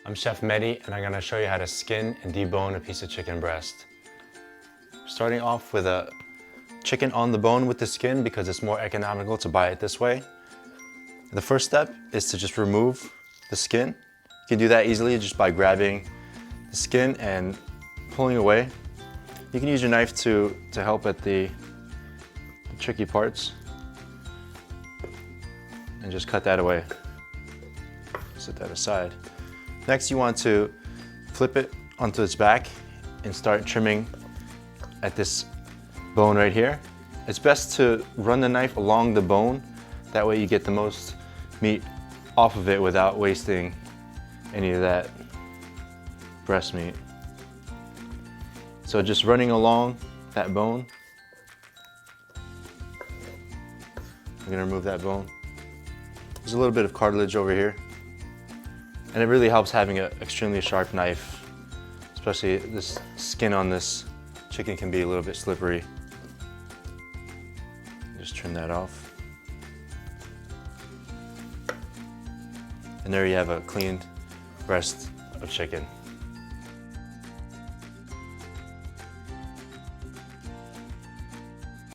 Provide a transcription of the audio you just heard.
I'm Chef Mehdi and I'm going to show you how to skin and debone a piece of chicken breast. Starting off with a chicken on the bone with the skin because it's more economical to buy it this way. The first step is to just remove the skin. You can do that easily just by grabbing the skin and pulling away. You can use your knife to help at the tricky parts and just cut that away. Set that aside. Next, you want to flip it onto its back and start trimming at this bone right here. It's best to run the knife along the bone. That way you get the most meat off of it without wasting any of that breast meat. So just running along that bone. I'm gonna remove that bone. There's a little bit of cartilage over here. And it really helps having an extremely sharp knife, especially this skin on this chicken can be a little bit slippery. Just trim that off. And there you have a cleaned breast of chicken.